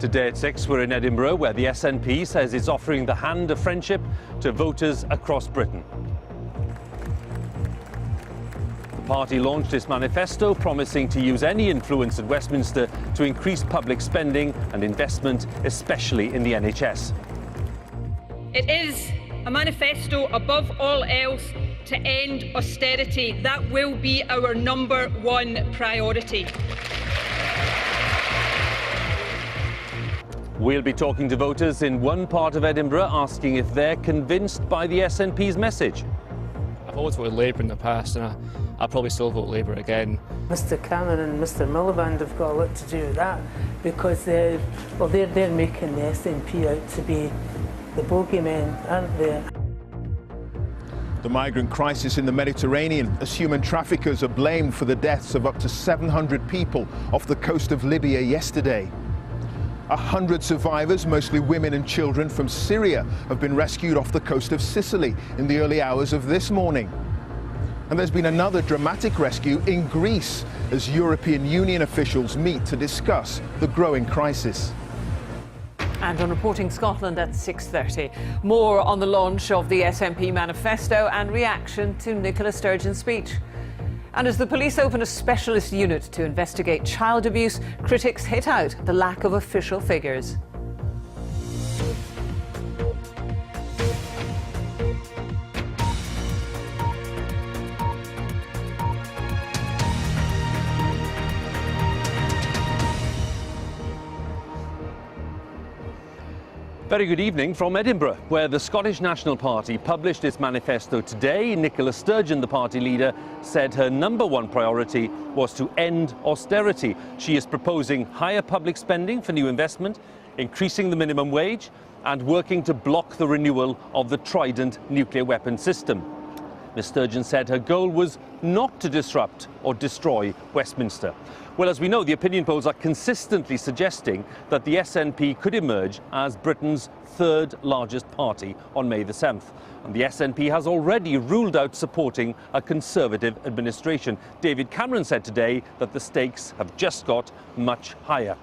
Today at 6, we're in Edinburgh, where the SNP says it's offering the hand of friendship to voters across Britain. The party launched its manifesto promising to use any influence at Westminster to increase public spending and investment, especially in the NHS. It is a manifesto above all else to end austerity. That will be our #1 priority. We'll be talking to voters in one part of Edinburgh, asking if they're convinced by the SNP's message. I've always voted Labour in the past, and I'll probably still vote Labour again. Mr Cameron and Mr Miliband have got a lot to do with that, because they're making the SNP out to be the bogeymen, aren't they? The migrant crisis in the Mediterranean, as human traffickers are blamed for the deaths of up to 700 people off the coast of Libya yesterday. 100 survivors, mostly women and children from Syria, have been rescued off the coast of Sicily in the early hours of this morning. And there's been another dramatic rescue in Greece as European Union officials meet to discuss the growing crisis. And on Reporting Scotland at 6:30. More on the launch of the SNP Manifesto and reaction to Nicola Sturgeon's speech. And as the police open a specialist unit to investigate child abuse, critics hit out the lack of official figures. Very good evening from Edinburgh, where the Scottish National Party published its manifesto today. Nicola Sturgeon, the party leader, said her #1 priority was to end austerity. She is proposing higher public spending for new investment, increasing the minimum wage, and working to block the renewal of the Trident nuclear weapon system. Ms Sturgeon said her goal was not to disrupt or destroy Westminster. Well, as we know, the opinion polls are consistently suggesting that the SNP could emerge as Britain's third largest party on May the 7th. And the SNP has already ruled out supporting a Conservative administration. David Cameron said today that the stakes have just got much higher.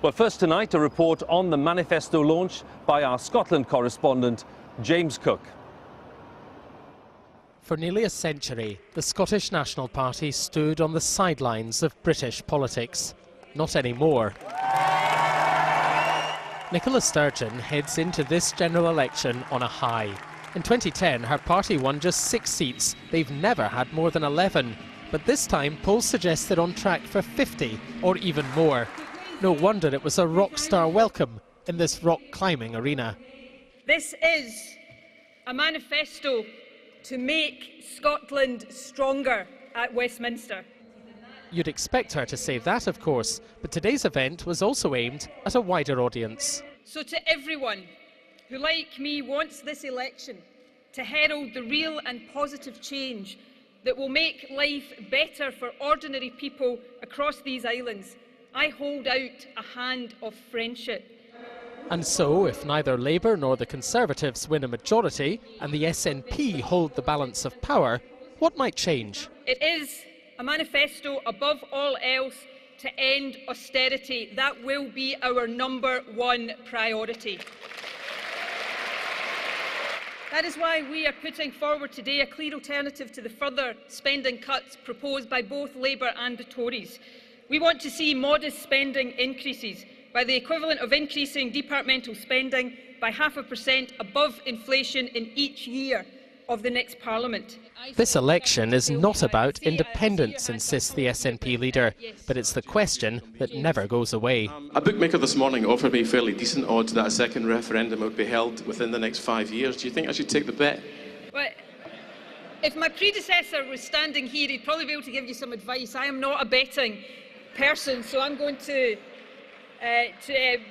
Well, first tonight, a report on the manifesto launch by our Scotland correspondent, James Cook. For nearly a century, the Scottish National Party stood on the sidelines of British politics. Not anymore. Nicola Sturgeon heads into this general election on a high. In 2010, her party won just 6 seats. They've never had more than 11. But this time, polls suggest they're on track for 50 or even more. No wonder it was a rock star welcome in this rock climbing arena. This is a manifesto to make Scotland stronger at Westminster. You'd expect her to say that, of course, but today's event was also aimed at a wider audience. So to everyone who, like me, wants this election to herald the real and positive change that will make life better for ordinary people across these islands, I hold out a hand of friendship. And so, if neither Labour nor the Conservatives win a majority and the SNP hold the balance of power, what might change? It is a manifesto above all else to end austerity. That will be our #1 priority. That is why we are putting forward today a clear alternative to the further spending cuts proposed by both Labour and the Tories. We want to see modest spending increases by the equivalent of increasing departmental spending by 0.5% above inflation in each year of the next Parliament. This election is not about independence, insists the SNP leader, but it's the question that never goes away. A bookmaker this morning offered me fairly decent odds that a second referendum would be held within the next 5 years. Do you think I should take the bet? Well, if my predecessor was standing here, he'd probably be able to give you some advice. I am not a betting person, so I'm going to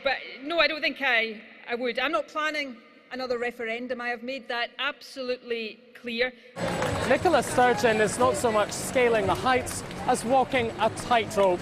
but no, I don't think I would. I'm not planning another referendum. I have made that absolutely clear. Nicola Sturgeon is not so much scaling the heights as walking a tightrope.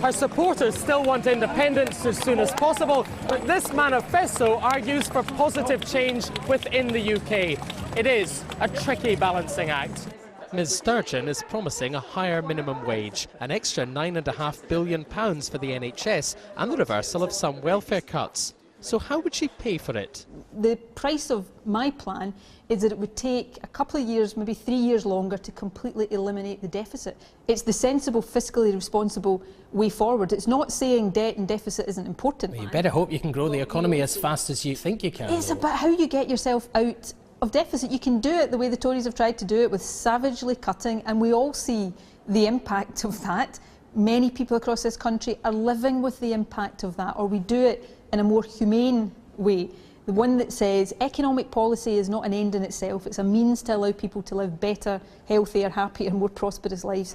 Her supporters still want independence as soon as possible, but this manifesto argues for positive change within the UK. It is a tricky balancing act. Ms Sturgeon is promising a higher minimum wage, an extra £9.5 billion for the NHS and the reversal of some welfare cuts. So how would she pay for it? The price of my plan is that it would take a couple of years, maybe 3 years longer, to completely eliminate the deficit. It's the sensible, fiscally responsible way forward. It's not saying debt and deficit isn't important. Well, you better hope you can grow the economy as fast as you think you can. It's about how you get yourself out of deficit. You can do it the way the Tories have tried to do it, with savagely cutting, and we all see the impact of that. Many people across this country are living with the impact of that, or we do it in a more humane way. The one that says economic policy is not an end in itself, it's a means to allow people to live better, healthier, happier, more prosperous lives.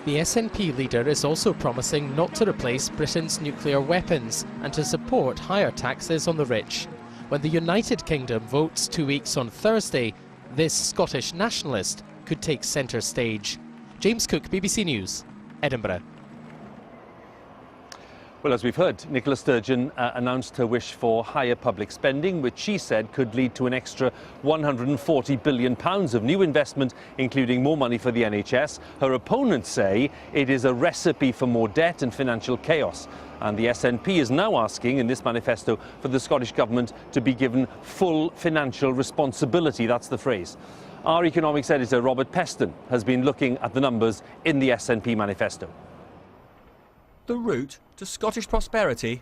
The SNP leader is also promising not to replace Britain's nuclear weapons and to support higher taxes on the rich. When the United Kingdom votes 2 weeks on Thursday, this Scottish nationalist could take centre stage. James Cook, BBC News, Edinburgh. Well, as we've heard, Nicola Sturgeon announced her wish for higher public spending, which she said could lead to an extra £140 billion of new investment, including more money for the NHS. Her opponents say it is a recipe for more debt and financial chaos. And the SNP is now asking in this manifesto for the Scottish Government to be given full financial responsibility. That's the phrase. Our economics editor, Robert Peston, has been looking at the numbers in the SNP manifesto. The route to Scottish prosperity?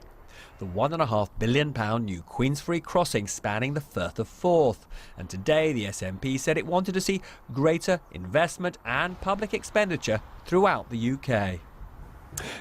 The £1.5 billion new Queensferry crossing spanning the Firth of Forth. And today the SNP said it wanted to see greater investment and public expenditure throughout the UK.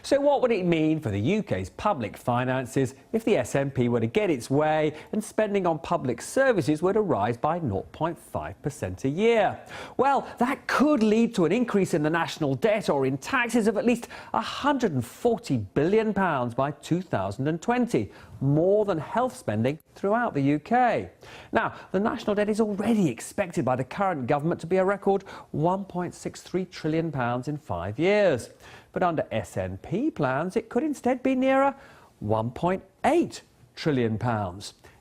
So what would it mean for the UK's public finances if the SNP were to get its way and spending on public services were to rise by 0.5% a year? Well, that could lead to an increase in the national debt or in taxes of at least £140 billion by 2020, more than health spending throughout the UK. Now, the national debt is already expected by the current government to be a record £1.63 trillion in 5 years. But under SNP plans, it could instead be nearer £1.8 trillion.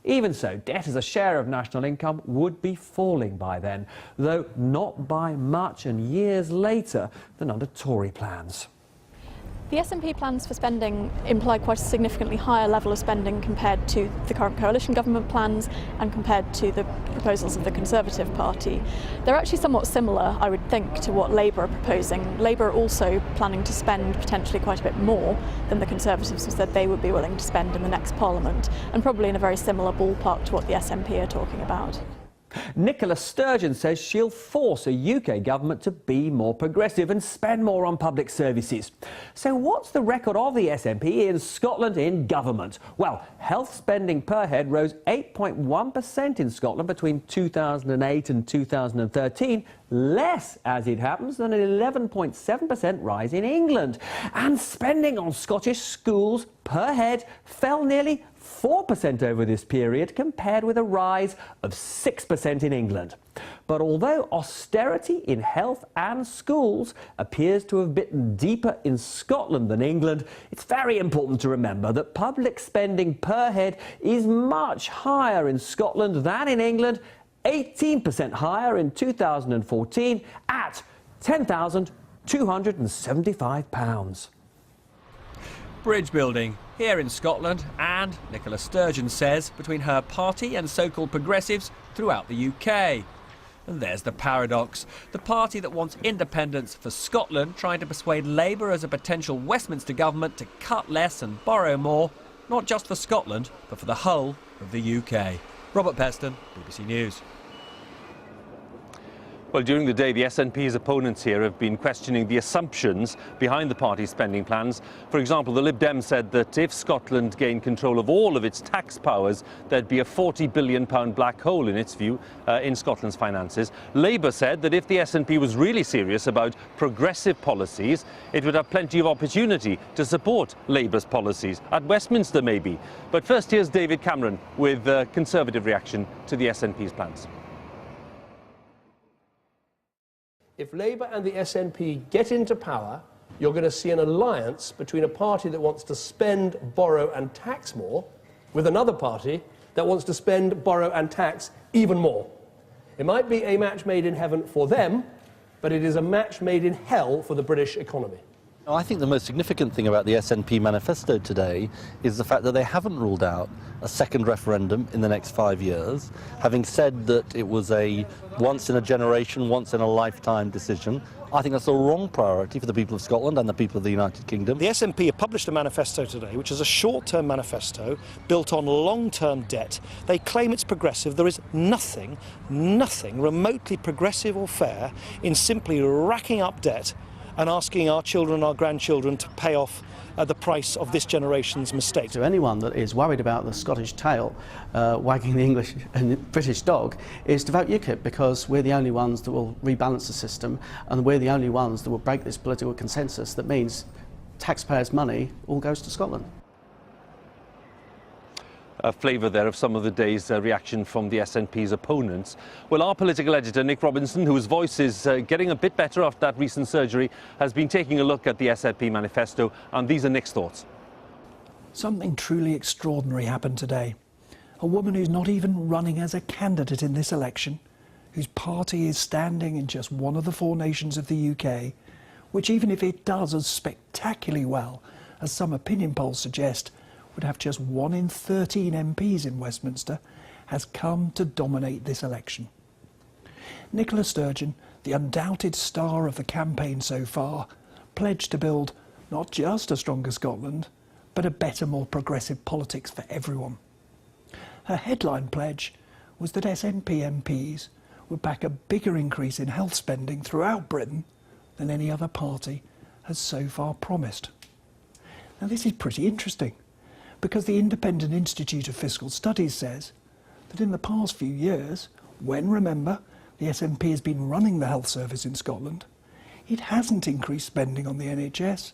Even so, debt as a share of national income would be falling by then, though not by much and years later than under Tory plans. The SNP plans for spending imply quite a significantly higher level of spending compared to the current coalition government plans and compared to the proposals of the Conservative Party. They're actually somewhat similar, I would think, to what Labour are proposing. Labour are also planning to spend potentially quite a bit more than the Conservatives have said they would be willing to spend in the next Parliament, and probably in a very similar ballpark to what the SNP are talking about. Nicola Sturgeon says she'll force a UK government to be more progressive and spend more on public services. So what's the record of the SNP in Scotland in government? Well, health spending per head rose 8.1% in Scotland between 2008 and 2013, less, as it happens, than an 11.7% rise in England. And spending on Scottish schools per head fell nearly 4% over this period, compared with a rise of 6% in England. But although austerity in health and schools appears to have bitten deeper in Scotland than England, it's very important to remember that public spending per head is much higher in Scotland than in England, 18% higher in 2014 at £10,275. Bridge building here in Scotland, and Nicola Sturgeon says between her party and so-called progressives throughout the UK. And there's the paradox. The party that wants independence for Scotland trying to persuade Labour as a potential Westminster government to cut less and borrow more, not just for Scotland, but for the whole of the UK. Robert Peston, BBC News. Well, during the day, the SNP's opponents here have been questioning the assumptions behind the party's spending plans. For example, the Lib Dems said that if Scotland gained control of all of its tax powers, there'd be a £40 billion black hole, in its view, in Scotland's finances. Labour said that if the SNP was really serious about progressive policies, it would have plenty of opportunity to support Labour's policies, at Westminster maybe. But first, here's David Cameron with a Conservative reaction to the SNP's plans. If Labour and the SNP get into power, you're going to see an alliance between a party that wants to spend, borrow and tax more with another party that wants to spend, borrow and tax even more. It might be a match made in heaven for them, but it is a match made in hell for the British economy. I think the most significant thing about the SNP Manifesto today is the fact that they haven't ruled out a second referendum in the next 5 years, having said that it was a once-in-a-generation, once-in-a-lifetime decision. I think that's the wrong priority for the people of Scotland and the people of the United Kingdom. The SNP have published a manifesto today, which is a short-term manifesto built on long-term debt. They claim it's progressive. There is nothing remotely progressive or fair in simply racking up debt and asking our children and our grandchildren to pay off the price of this generation's mistakes. To anyone that is worried about the Scottish tail wagging the English and British dog is to vote UKIP, because we're the only ones that will rebalance the system, and we're the only ones that will break this political consensus that means taxpayers' money all goes to Scotland. A flavour there of some of the day's reaction from the SNP's opponents. Well, our political editor, Nick Robinson, whose voice is getting a bit better after that recent surgery, has been taking a look at the SNP manifesto, and these are Nick's thoughts. Something truly extraordinary happened today. A woman who's not even running as a candidate in this election, whose party is standing in just one of the 4 nations of the UK, which, even if it does as spectacularly well as some opinion polls suggest, would have just 1 in 13 MPs in Westminster, has come to dominate this election. Nicola Sturgeon, the undoubted star of the campaign so far, pledged to build not just a stronger Scotland, but a better, more progressive politics for everyone. Her headline pledge was that SNP MPs would back a bigger increase in health spending throughout Britain than any other party has so far promised. Now, this is pretty interesting, because the Independent Institute of Fiscal Studies says that in the past few years, when, remember, the SNP has been running the health service in Scotland, it hasn't increased spending on the NHS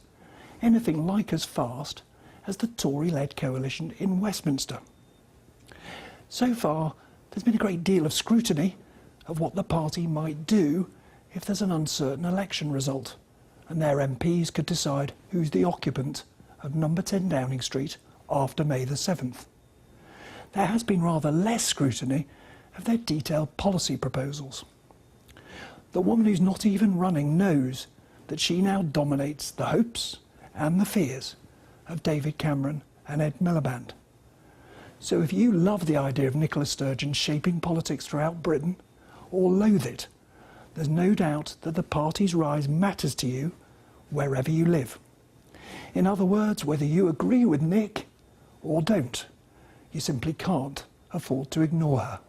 anything like as fast as the Tory-led coalition in Westminster. So far, there's been a great deal of scrutiny of what the party might do if there's an uncertain election result, and their MPs could decide who's the occupant of number 10 Downing Street after May the 7th. There has been rather less scrutiny of their detailed policy proposals. The woman who's not even running knows that she now dominates the hopes and the fears of David Cameron and Ed Miliband. So if you love the idea of Nicola Sturgeon shaping politics throughout Britain, or loathe it, there's no doubt that the party's rise matters to you wherever you live. In other words, whether you agree with Nick or don't, you simply can't afford to ignore her.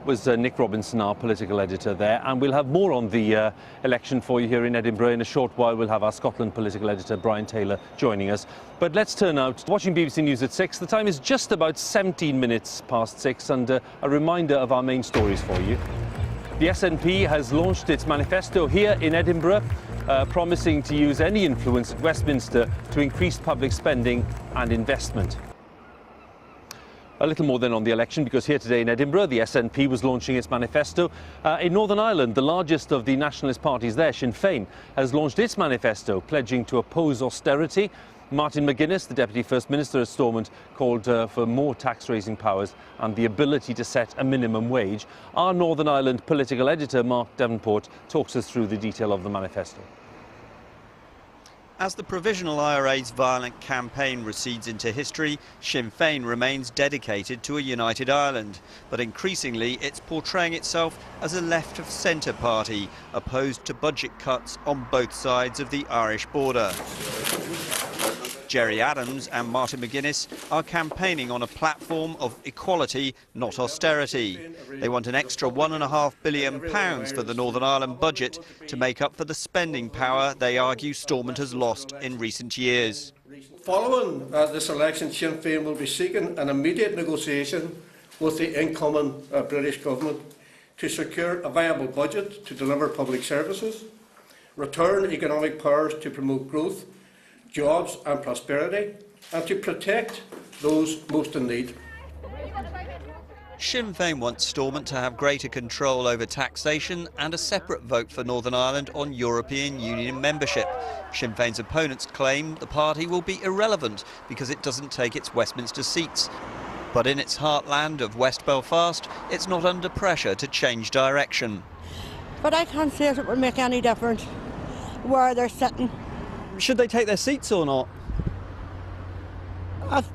Was Nick Robinson, our political editor there, and we'll have more on the election for you here in Edinburgh. In a short while we'll have our Scotland political editor Brian Taylor joining us. But let's turn out to watching BBC News at 6. The time is just about 17 minutes past 6, and a reminder of our main stories for you. The SNP has launched its manifesto here in Edinburgh, promising to use any influence at Westminster to increase public spending and investment. A little more then on the election, because here today in Edinburgh, the SNP was launching its manifesto. In Northern Ireland, the largest of the nationalist parties there, Sinn Féin, has launched its manifesto, pledging to oppose austerity. Martin McGuinness, the Deputy First Minister at Stormont, called for more tax-raising powers and the ability to set a minimum wage. Our Northern Ireland political editor, Mark Davenport, talks us through the detail of the manifesto. As the Provisional IRA's violent campaign recedes into history, Sinn Féin remains dedicated to a united Ireland, but increasingly it's portraying itself as a left-of-centre party, opposed to budget cuts on both sides of the Irish border. Gerry Adams and Martin McGuinness are campaigning on a platform of equality, not austerity. They want an extra £1.5 billion for the Northern Ireland budget to make up for the spending power they argue Stormont has lost in recent years. Following this election, Sinn Féin will be seeking an immediate negotiation with the incoming British government to secure a viable budget to deliver public services, return economic powers to promote growth, jobs and prosperity, and to protect those most in need. Sinn Féin wants Stormont to have greater control over taxation and a separate vote for Northern Ireland on European Union membership. Sinn Féin's opponents claim the party will be irrelevant because it doesn't take its Westminster seats. But in its heartland of West Belfast, it's not under pressure to change direction. but I can't see if it would make any difference where they're sitting. Should they take their seats or not?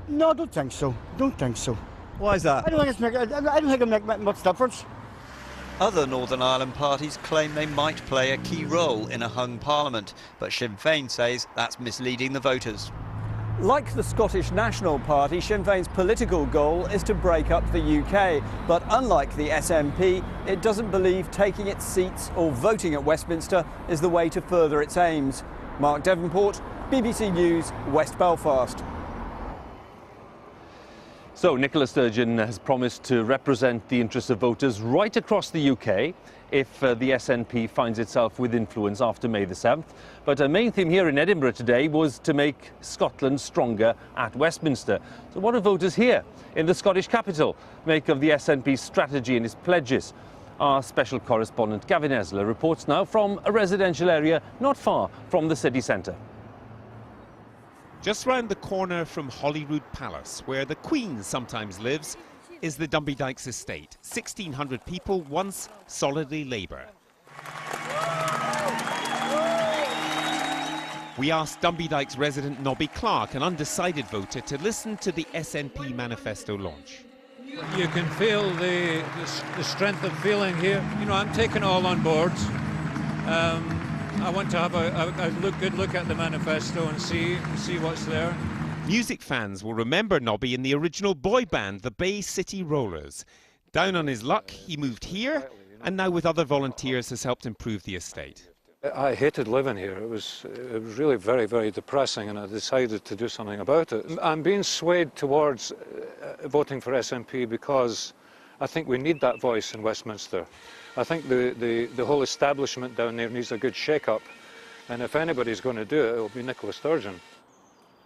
No, I don't think so. Don't think so. Why is that? I don't think it'll make much difference. Other Northern Ireland parties claim they might play a key role in a hung parliament, but Sinn Féin says that's misleading the voters. Like the Scottish National Party, Sinn Féin's political goal is to break up the UK. But unlike the SNP, it doesn't believe taking its seats or voting at Westminster is the way to further its aims. Mark Devonport, BBC News, West Belfast. So Nicola Sturgeon has promised to represent the interests of voters right across the UK if the SNP finds itself with influence after May the 7th. But a main theme here in Edinburgh today was to make Scotland stronger at Westminster. So what do voters here in the Scottish capital make of the SNP's strategy and its pledges? Our special correspondent Gavin Esler reports now from a residential area not far from the city centre. Just round the corner from Holyrood Palace, where the Queen sometimes lives, is the Tumbleweeds estate. 1,600 people, once solidly Labour. We asked Tumbleweeds resident Nobby Clark, an undecided voter, to listen to the SNP Manifesto launch. You can feel the strength of feeling here. You know, I'm taking it all on board. I want to have a good look at the manifesto and see what's there. Music fans will remember Nobby in the original boy band, the Bay City Rollers. Down on his luck, he moved here, and now with other volunteers has helped improve the estate. I hated living here. It was really very, very depressing, and I decided to do something about it. I'm being swayed towards voting for SNP because I think we need that voice in Westminster. I think the whole establishment down there needs a good shake-up, and if anybody's going to do it, it'll be Nicola Sturgeon.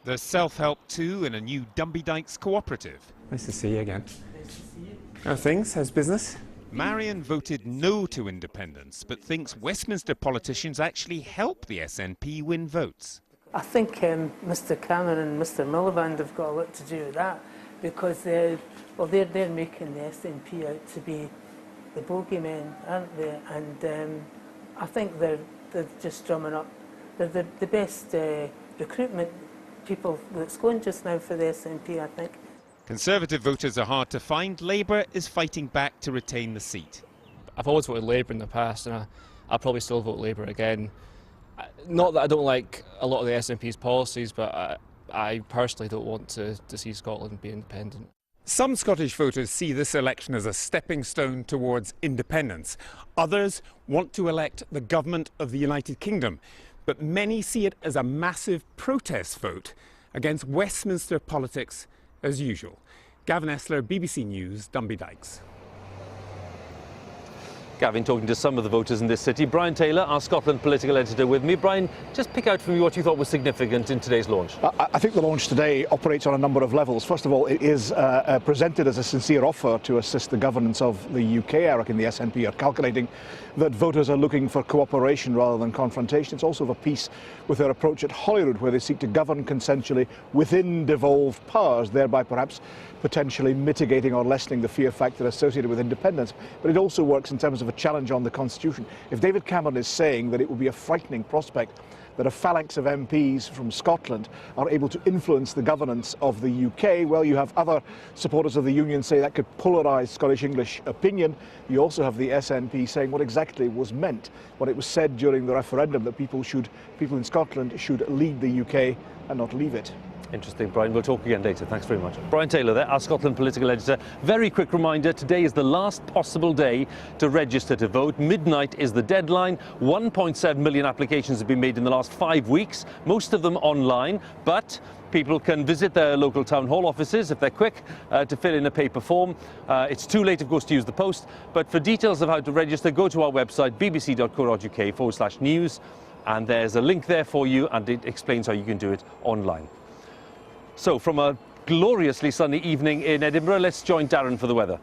There's self-help too in a new Tumbleweeds cooperative. Nice to see you again. Nice to see you. How things? How's business? Marion voted no to independence, but thinks Westminster politicians actually help the SNP win votes. I think Mr Cameron and Mr Miliband have got a lot to do with that, because they're making the SNP out to be the bogeymen, aren't they? And I think they're just drumming up. They're the best recruitment people that's going just now for the SNP, I think. Conservative voters are hard to find. Labour is fighting back to retain the seat. I've always voted Labour in the past, and I'll probably still vote Labour again. Not that I don't like a lot of the SNP's policies, but I personally don't want to see Scotland be independent. Some Scottish voters see this election as a stepping stone towards independence. Others want to elect the government of the United Kingdom. But many see it as a massive protest vote against Westminster politics as usual. Gavin Esler, BBC News, Tumbleweeds. Gavin talking to some of the voters in this city. Brian Taylor, our Scotland political editor, with me. Brian, just pick out for me what you thought was significant in today's launch. I think the launch today operates on a number of levels. First of all, it is presented as a sincere offer to assist the governance of the UK. I reckon the SNP are calculating that voters are looking for cooperation rather than confrontation. It's also of a piece with their approach at Holyrood, where they seek to govern consensually within devolved powers, thereby perhaps potentially mitigating or lessening the fear factor associated with independence. But it also works in terms of a challenge on the Constitution. If David Cameron is saying that it will be a frightening prospect that a phalanx of MPs from Scotland are able to influence the governance of the UK, well, you have other supporters of the Union say that could polarise Scottish-English opinion. You also have the SNP saying what exactly was meant when it was said during the referendum that people in Scotland should lead the UK and not leave it. Interesting, Brian. We'll talk again later. Thanks very much. Brian Taylor there, our Scotland political editor. Very quick reminder, today is the last possible day to register to vote. Midnight is the deadline. 1.7 million applications have been made in the last 5 weeks, most of them online, but people can visit their local town hall offices if they're quick to fill in a paper form. It's too late, of course, to use the post, but for details of how to register, go to our website, bbc.co.uk/news, and there's a link there for you, and it explains how you can do it online. So, from a gloriously sunny evening in Edinburgh, let's join Darren for the weather.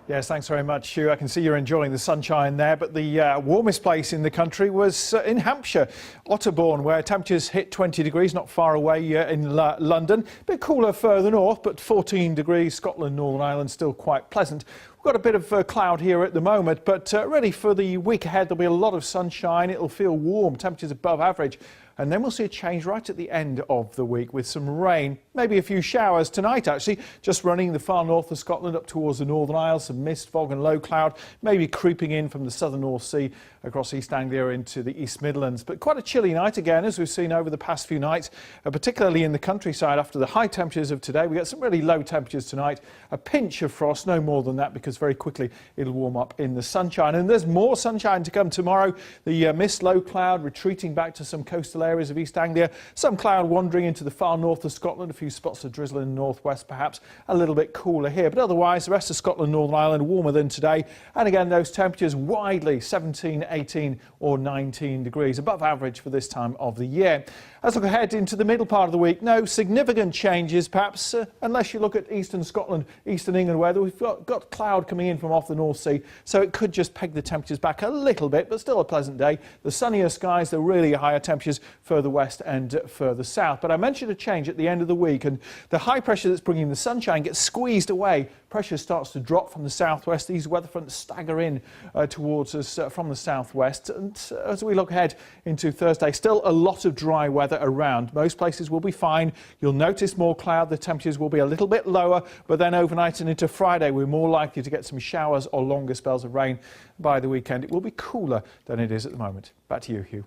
Yes, thanks very much, Hugh. I can see you're enjoying the sunshine there, but the warmest place in the country was in Hampshire, Otterbourne, where temperatures hit 20 degrees, not far away in London. A bit cooler further north, but 14 degrees. Scotland, Northern Ireland, still quite pleasant. We've got a bit of cloud here at the moment, but ready for the week ahead. There'll be a lot of sunshine. It'll feel warm, temperatures above average. And then we'll see a change right at the end of the week with some rain, maybe a few showers tonight actually, just running the far north of Scotland up towards the Northern Isles, some mist, fog and low cloud, maybe creeping in from the southern North Sea across East Anglia into the East Midlands. But quite a chilly night again, as we've seen over the past few nights, particularly in the countryside after the high temperatures of today. We get some really low temperatures tonight, a pinch of frost, no more than that, because very quickly it'll warm up in the sunshine. And there's more sunshine to come tomorrow. The mist, low cloud retreating back to some coastal areas of East Anglia, some cloud wandering into the far north of Scotland, a few spots of drizzle in the northwest, perhaps a little bit cooler here, but otherwise the rest of Scotland, Northern Ireland warmer than today. And again, those temperatures widely 17, 18 or 19 degrees, above average for this time of the year. Let's look ahead into the middle part of the week. No significant changes, perhaps, unless you look at eastern Scotland, eastern England, where we've got cloud coming in from off the North Sea, so it could just peg the temperatures back a little bit, but still a pleasant day. The sunnier skies, the really higher temperatures further west and further south. But I mentioned a change at the end of the week, and the high pressure that's bringing the sunshine gets squeezed away. Pressure starts to drop from the southwest. These weather fronts stagger in towards us from the southwest. And as we look ahead into Thursday, still a lot of dry weather around. Most places will be fine. You'll notice more cloud. The temperatures will be a little bit lower, but then overnight and into Friday, we're more likely to get some showers or longer spells of rain. By the weekend, it will be cooler than it is at the moment. Back to you, Hugh.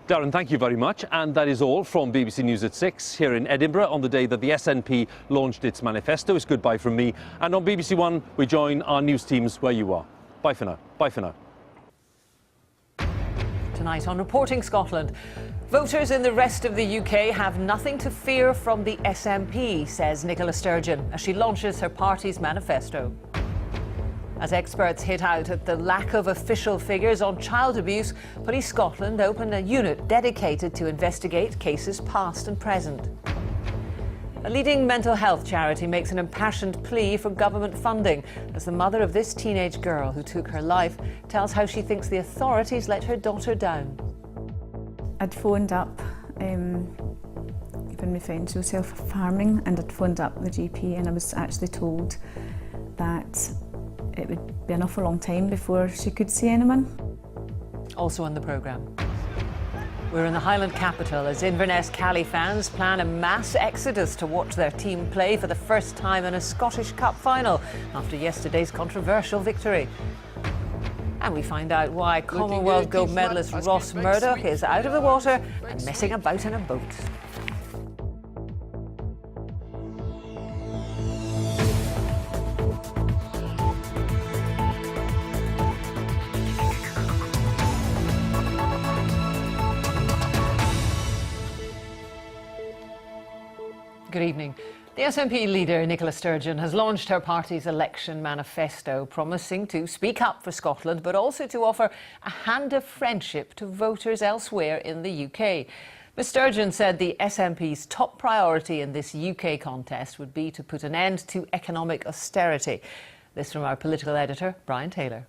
Darren, thank you very much. And that is all from BBC News at 6 here in Edinburgh on the day that the SNP launched its manifesto. It's goodbye from me. And on BBC One, we join our news teams where you are. Bye for now. Bye for now. Tonight on Reporting Scotland, voters in the rest of the UK have nothing to fear from the SNP, says Nicola Sturgeon as she launches her party's manifesto. As experts hit out at the lack of official figures on child abuse, Police Scotland opened a unit dedicated to investigate cases past and present. A leading mental health charity makes an impassioned plea for government funding as the mother of this teenage girl who took her life tells how she thinks the authorities let her daughter down. I'd phoned up, given my friend she was self-harming, and I'd phoned up the GP and I was actually told that it would be an awful long time before she could see anyone. Also on the programme, we're in the Highland capital as Inverness Cally fans plan a mass exodus to watch their team play for the first time in a Scottish Cup final after yesterday's controversial victory. And we find out why Commonwealth gold medalist Ross Murdoch is out of the water and messing about in a boat. Good evening. The SNP leader, Nicola Sturgeon, has launched her party's election manifesto, promising to speak up for Scotland, but also to offer a hand of friendship to voters elsewhere in the UK. Ms Sturgeon said the SNP's top priority in this UK contest would be to put an end to economic austerity. This from our political editor, Brian Taylor.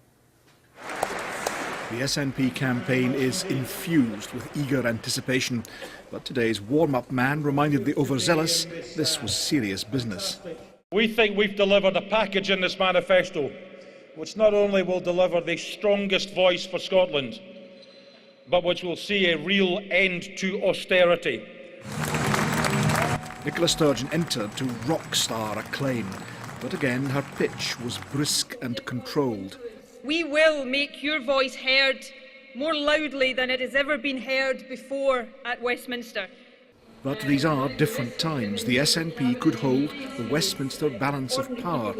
The SNP campaign is infused with eager anticipation, but today's warm-up man reminded the overzealous this was serious business. We think we've delivered a package in this manifesto which not only will deliver the strongest voice for Scotland, but which will see a real end to austerity. Nicola Sturgeon entered to rock-star acclaim, but again her pitch was brisk and controlled. We will make your voice heard more loudly than it has ever been heard before at Westminster. But these are different times. The SNP could hold the Westminster balance of power.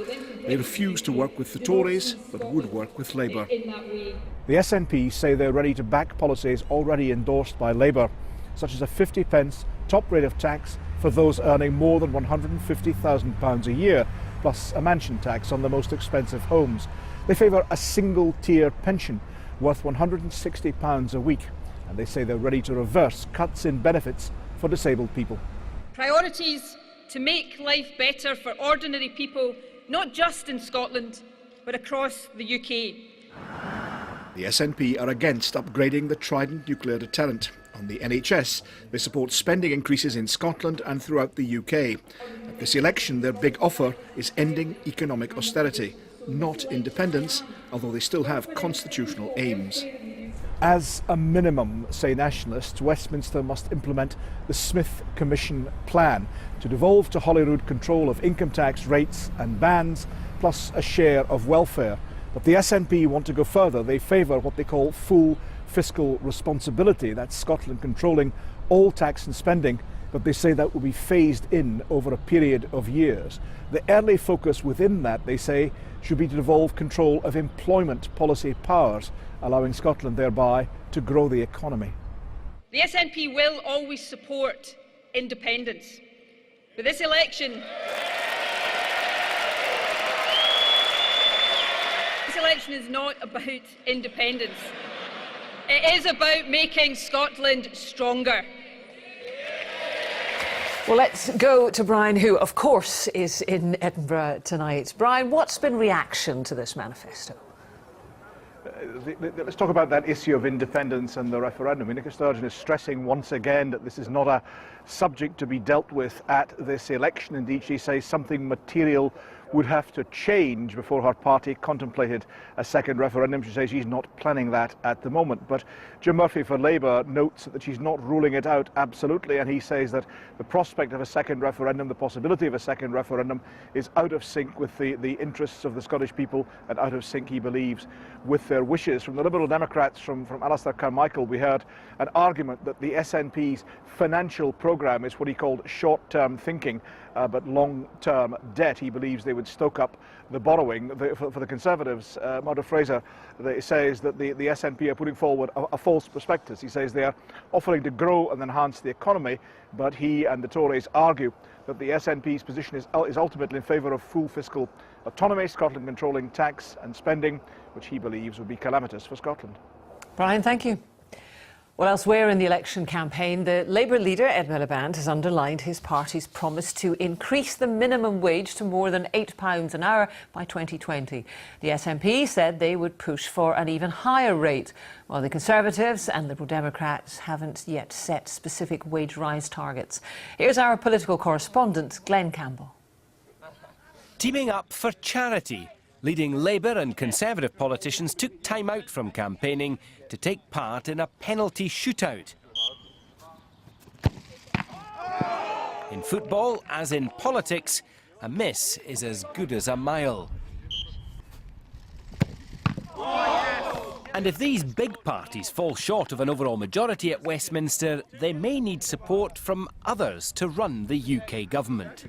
They refused to work with the Tories, but would work with Labour. The SNP say they're ready to back policies already endorsed by Labour, such as a 50p top rate of tax for those earning more than £150,000 a year, plus a mansion tax on the most expensive homes. They favour a single-tier pension worth £160 a week, and they say they're ready to reverse cuts in benefits for disabled people. Priorities to make life better for ordinary people not just in Scotland, but across the UK. The SNP are against upgrading the Trident nuclear deterrent. On the NHS, they support spending increases in Scotland and throughout the UK. At this election, their big offer is ending economic austerity, not independence, although they still have constitutional aims. As a minimum, say nationalists, Westminster must implement the Smith Commission plan to devolve to Holyrood control of income tax rates and bans, plus a share of welfare. But the SNP want to go further. They favour what they call full fiscal responsibility. That's Scotland controlling all tax and spending, but they say that will be phased in over a period of years. The early focus within that, they say, should be to devolve control of employment policy powers, allowing Scotland thereby to grow the economy. The SNP will always support independence. But this election is not about independence. It is about making Scotland stronger. Well, let's go to Brian, who, of course, is in Edinburgh tonight. Brian, what's been reaction to this manifesto? Let's talk about that issue of independence and the referendum. Nicola Sturgeon is stressing once again that this is not a subject to be dealt with at this election. Indeed, she says something material would have to change before her party contemplated a second referendum. She says she's not planning that at the moment. But Jim Murphy for Labour notes that she's not ruling it out absolutely, and he says that the prospect of a second referendum, the possibility of a second referendum, is out of sync with the interests of the Scottish people and out of sync, he believes, with their wishes. From the Liberal Democrats, from Alistair Carmichael, we heard an argument that the SNP's financial programme is what he called short-term thinking, but long-term debt. He believes they would stoke up the borrowing. For the Conservatives, Murdo Fraser says that the SNP are putting forward a false prospectus. He says they are offering to grow and enhance the economy, but he and the Tories argue that the SNP's position is ultimately in favour of full fiscal autonomy, Scotland controlling tax and spending, which he believes would be calamitous for Scotland. Brian, thank you. Well, elsewhere in the election campaign, the Labour leader, Ed Miliband, has underlined his party's promise to increase the minimum wage to more than £8 an hour by 2020. The SNP said they would push for an even higher rate, while the Conservatives and Liberal Democrats haven't yet set specific wage rise targets. Here's our political correspondent, Glenn Campbell. Teaming up for charity. Leading Labour and Conservative politicians took time out from campaigning to take part in a penalty shootout. In football, as in politics, a miss is as good as a mile. And if these big parties fall short of an overall majority at Westminster, they may need support from others to run the UK government.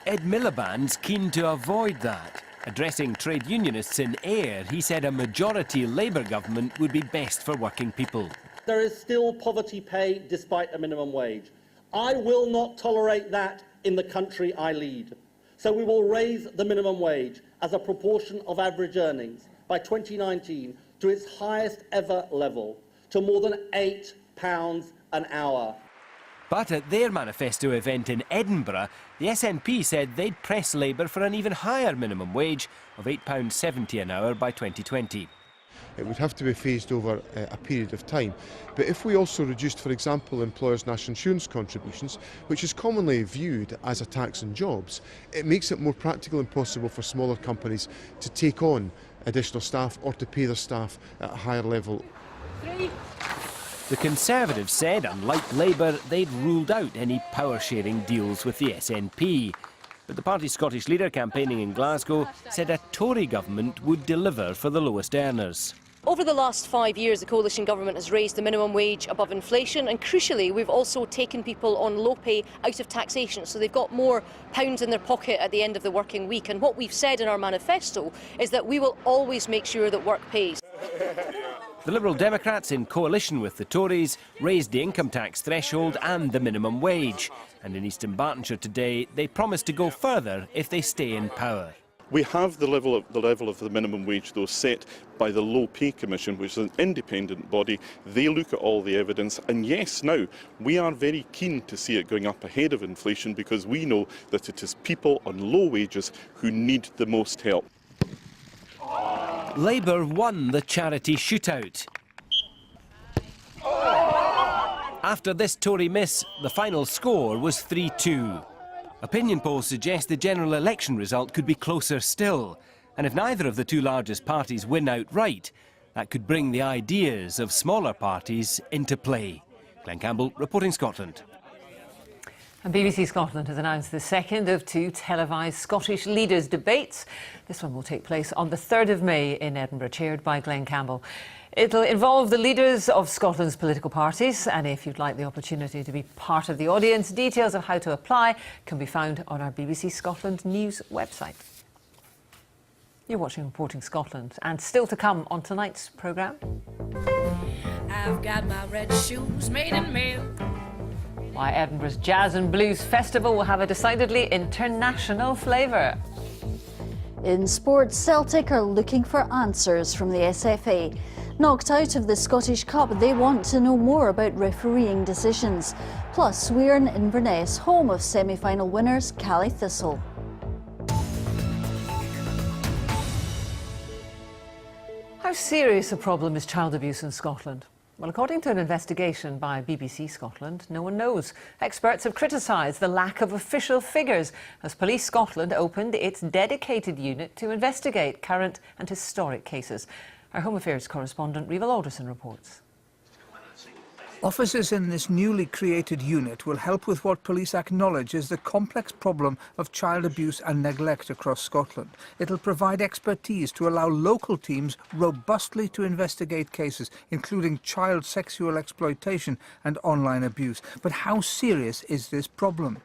Ed Miliband's keen to avoid that. Addressing trade unionists in Ayr, he said a majority Labour government would be best for working people. There is still poverty pay despite a minimum wage. I will not tolerate that in the country I lead. So we will raise the minimum wage as a proportion of average earnings by 2019 to its highest ever level, to more than £8 an hour. But at their manifesto event in Edinburgh, the SNP said they'd press Labour for an even higher minimum wage of £8.70 an hour by 2020. It would have to be phased over a period of time. But if we also reduced, for example, employers' national insurance contributions, which is commonly viewed as a tax on jobs, it makes it more practical and possible for smaller companies to take on additional staff or to pay their staff at a higher level. The Conservatives said, unlike Labour, they'd ruled out any power-sharing deals with the SNP. But the party's Scottish leader campaigning in Glasgow said a Tory government would deliver for the lowest earners. Over the last 5 years, the coalition government has raised the minimum wage above inflation, and crucially, we've also taken people on low pay out of taxation, so they've got more pounds in their pocket at the end of the working week. And what we've said in our manifesto is that we will always make sure that work pays. The Liberal Democrats, in coalition with the Tories, raised the income tax threshold and the minimum wage. And in Eastern Bartonshire today, they promised to go further if they stay in power. We have the level of the minimum wage, though, set by the Low Pay Commission, which is an independent body. They look at all the evidence, and yes, now we are very keen to see it going up ahead of inflation, because we know that it is people on low wages who need the most help. Labour won the charity shootout. After this Tory miss, the final score was 3-2. Opinion polls suggest the general election result could be closer still. And if neither of the two largest parties win outright, that could bring the ideas of smaller parties into play. Glenn Campbell, reporting Scotland. And BBC Scotland has announced the second of two televised Scottish leaders' debates. This one will take place on the 3rd of May in Edinburgh, chaired by Glenn Campbell. It'll involve the leaders of Scotland's political parties, and if you'd like the opportunity to be part of the audience, details of how to apply can be found on our BBC Scotland News website. You're watching Reporting Scotland, and still to come on tonight's programme. I've got my red shoes made in milk. Why Edinburgh's Jazz and Blues Festival will have a decidedly international flavour. In sports, Celtic are looking for answers from the SFA. Knocked out of the Scottish Cup, they want to know more about refereeing decisions. Plus, we're in Inverness, home of semi-final winners Caley Thistle. How serious a problem is child abuse in Scotland? Well, according to an investigation by BBC Scotland, no one knows. Experts have criticised the lack of official figures as Police Scotland opened its dedicated unit to investigate current and historic cases. Our Home Affairs correspondent Rival Alderson reports. Officers in this newly created unit will help with what police acknowledge is the complex problem of child abuse and neglect across Scotland. It'll provide expertise to allow local teams robustly to investigate cases, including child sexual exploitation and online abuse. But how serious is this problem?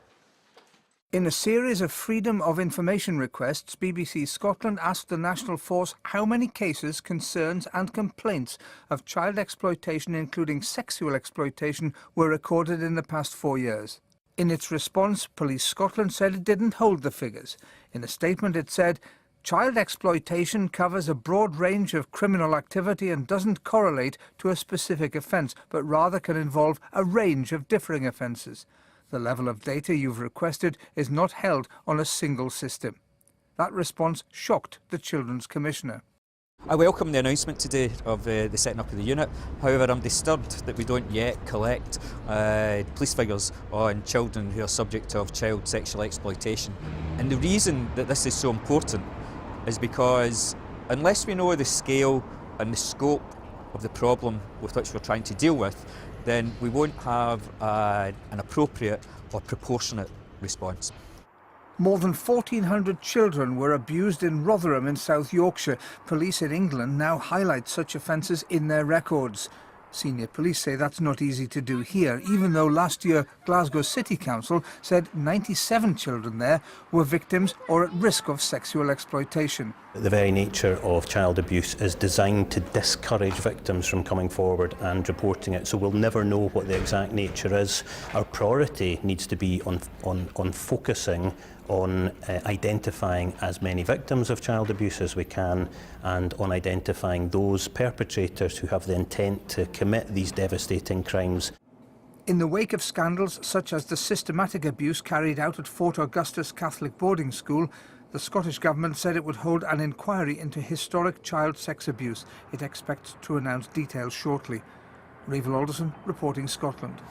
In a series of Freedom of Information requests, BBC Scotland asked the National Force how many cases, concerns and complaints of child exploitation, including sexual exploitation, were recorded in the past 4 years. In its response, Police Scotland said it didn't hold the figures. In a statement it said, "Child exploitation covers a broad range of criminal activity and doesn't correlate to a specific offence, but rather can involve a range of differing offences. The level of data you've requested is not held on a single system." That response shocked the Children's Commissioner. I welcome the announcement today of the setting up of the unit. However, I'm disturbed that we don't yet collect police figures on children who are subject of child sexual exploitation. And the reason that this is so important is because unless we know the scale and the scope of the problem with which we're trying to deal with, then we won't have an appropriate or proportionate response. More than 1,400 children were abused in Rotherham in South Yorkshire. Police in England now highlight such offences in their records. Senior police say that's not easy to do here, even though last year Glasgow City Council said 97 children there were victims or at risk of sexual exploitation. The very nature of child abuse is designed to discourage victims from coming forward and reporting it, so we'll never know what the exact nature is. Our priority needs to be on focusing on identifying as many victims of child abuse as we can, and on identifying those perpetrators who have the intent to commit these devastating crimes. In the wake of scandals such as the systematic abuse carried out at Fort Augustus Catholic Boarding School, the Scottish Government said it would hold an inquiry into historic child sex abuse. It expects to announce details shortly. Rival Alderson, reporting Scotland.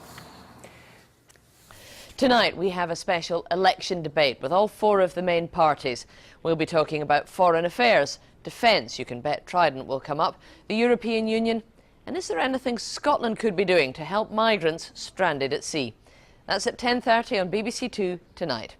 Tonight we have a special election debate with all four of the main parties. We'll be talking about foreign affairs, defence, you can bet Trident will come up, the European Union, and is there anything Scotland could be doing to help migrants stranded at sea? That's at 10:30 on BBC Two tonight.